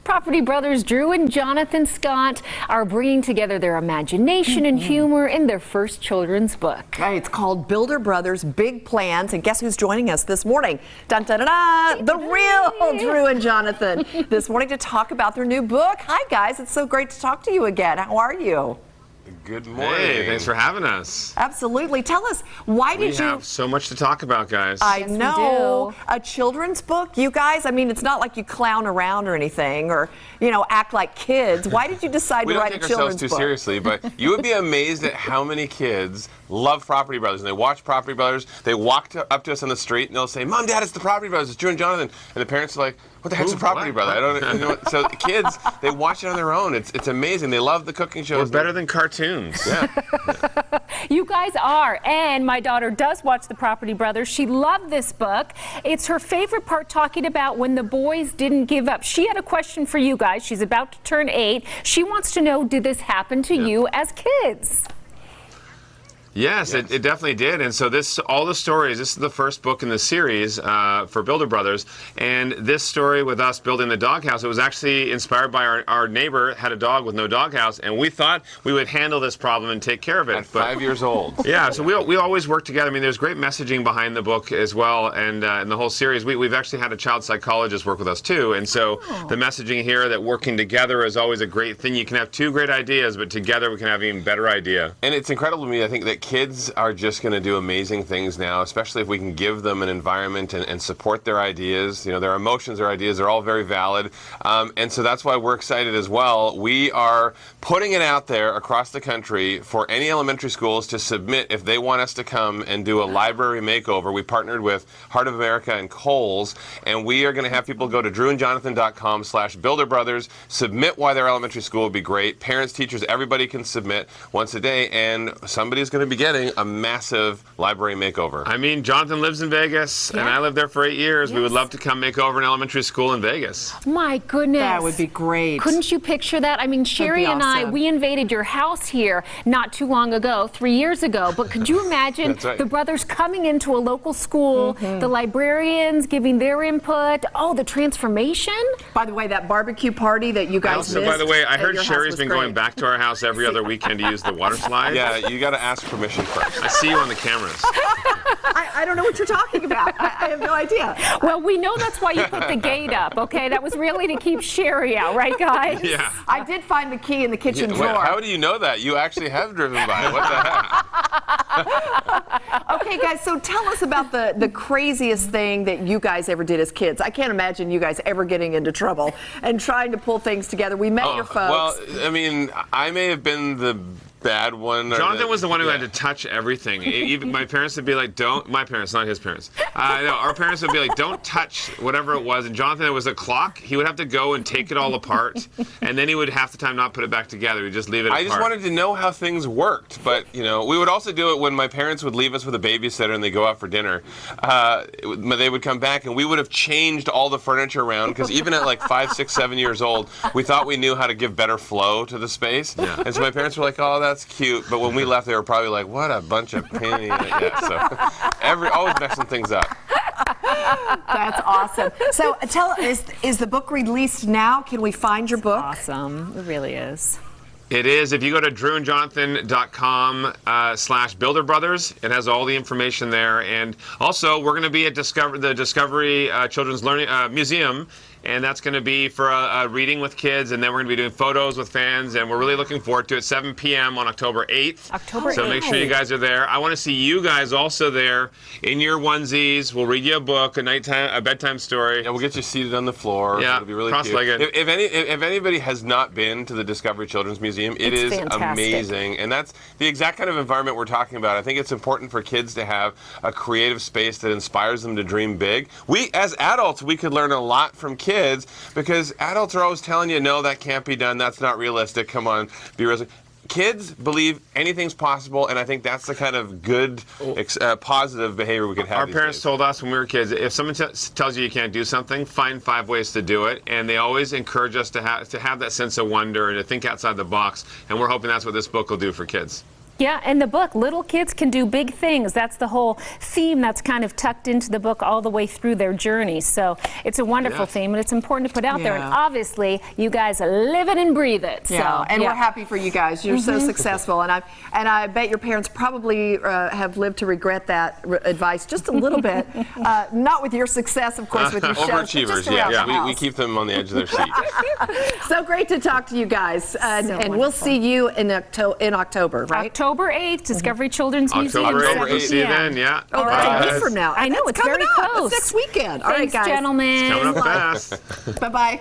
Property brothers Drew and Jonathan Scott are bringing together their imagination and humor in their first children's book. Right, it's called Builder Brothers Big Plans, and guess who's joining us this morning? Dun, dun, dun, dun, the real Drew and Jonathan this morning to talk about their new book. Hi guys, it's so great to talk to you again. How are you? Good morning. Hey, thanks for having us. Absolutely. Tell us, why did you... We have so much to talk about, guys. I Yes, we know. do. A children's book, you guys? I mean, it's not like you clown around or anything or, you know, act like kids. Why did you decide We to don't write take a children's ourselves too book? seriously, but you would be amazed at how many kids love Property Brothers. And they watch Property Brothers. They walk up to us on the street and they'll say, "Mom, Dad, it's the Property Brothers. It's Drew and Jonathan." And the parents are like, "What the heck's a Property Brother?" I don't you know. What? So kids, they watch it on their own. It's amazing. They love the cooking shows. We're better than cartoons. Yeah. You guys are, and my daughter does watch the Property Brothers. She loved this book. It's her favorite part, talking about when the boys didn't give up. She had a question for you guys. She's about to turn 8. She wants to know, did this happen to you as kids? Yes, it definitely did. And so all the stories, this is the first book in the series for Builder Brothers. And this story with us building the doghouse, it was actually inspired by our neighbor had a dog with no doghouse. And we thought we would handle this problem and take care of it. At 5 years old. Yeah, so we always work together. I mean, there's great messaging behind the book as well. And in the whole series, we've actually had a child psychologist work with us too. And so the messaging here that working together is always a great thing. You can have two great ideas, but together we can have an even better idea. And it's incredible to me, I think, that kids are just going to do amazing things now, especially if we can give them an environment and support their ideas. You know, their emotions, their ideas, they're all very valid. And so that's why we're excited as well. We are putting it out there across the country for any elementary schools to submit if they want us to come and do a library makeover. We partnered with Heart of America and Kohl's, and we are going to have people go to drewandjonathan.com/builderbrothers, submit why their elementary school would be great. Parents, teachers, everybody can submit once a day, and somebody's going to be getting a massive library makeover. I mean, Jonathan lives in Vegas, and I lived there for 8 years. We would love to come make over an elementary school in Vegas. My goodness. That would be great. Couldn't you picture that? I mean, Sherry and I, awesome. we invaded your house here not too long ago, 3 years ago. But could you imagine That's right. the brothers coming into a local school, the librarians giving their input, the transformation? By the way, that barbecue party that you guys Also, missed by the way, I at heard your house Sherry's was been great. going back to our house every other weekend to use the water slide. Yeah, you got to ask permission first. I see you on the cameras. I don't know what you're talking about. I have no idea. Well, we know that's why you put the gate up, okay? That was really to keep Sherry out, right, guys? Yeah. I did find the key in the kitchen Wait, drawer. how do you know that? You actually have driven by it. What the heck? Okay, guys, so tell us about the craziest thing that you guys ever did as kids. I can't imagine you guys ever getting into trouble and trying to pull things together. We met your folks. Well, I mean, I may have been the bad one. Jonathan was the one who had to touch everything. Even my parents would be like, "Don't." My parents, not his parents. No, our parents would be like, "Don't touch whatever it was." And Jonathan, it was a clock. He would have to go and take it all apart, and then he would half the time not put it back together. He'd just leave it apart. I just wanted to know how things worked, but you know, we would also do it when my parents would leave us with a babysitter and they go out for dinner. They would come back and we would have changed all the furniture around because even at like 5, 6, 7 years old, we thought we knew how to give better flow to the space. Yeah. And so my parents were like, "Oh, that's cute," but when we left, they were probably like, "What a bunch of penny." Yeah, so always messing things up. That's awesome. So tell us, is the book released now? Can we find your book? Awesome. It really is. It is. If you go to drewandjonathan.com/builderbrothers, it has all the information there. And also, we're going to be at the Discovery Children's Learning Museum, and that's going to be for a reading with kids, and then we're going to be doing photos with fans, and we're really looking forward to it. 7 p.m. on October 8th. October So 8th. make sure you guys are there. I want to see you guys also there in your onesies. We'll read you a book, a bedtime story. Yeah, we'll get you seated on the floor. Yeah, It'll be really cross-legged. cute. If anybody has not been to the Discovery Children's Museum, it It's is fantastic. amazing, and that's the exact kind of environment we're talking about. I think it's important for kids to have a creative space that inspires them to dream big. We, as adults, we could learn a lot from kids because adults are always telling you, "No, that can't be done. That's not realistic. Come on, be realistic." Kids believe anything's possible, and I think that's the kind of good, positive behavior we could have. Our these parents days. told us when we were kids, if someone tells you you can't do something, find 5 ways to do it. And they always encourage us to have that sense of wonder and to think outside the box. And we're hoping that's what this book will do for kids. Yeah, and the book, little kids can do big things. That's the whole theme that's kind of tucked into the book all the way through their journey. So it's a wonderful theme, and it's important to put out there. And obviously, you guys live it and breathe it. Yeah, so, and we're happy for you guys. You're so successful, and I bet your parents probably have lived to regret that advice just a little bit. Not with your success, of course, with your shows. Overachievers, yeah. We keep them on the edge of their seat. So great to talk to you guys, and we'll see you in October, right? October 8th, Discovery Children's Museum. October 8th, 7 we'll see you p.m. then, yeah. Oh, that's a week from now. I know, it's coming very up. close. It's next weekend. Thanks, all right, guys. gentlemen. Coming up fast. Bye-bye.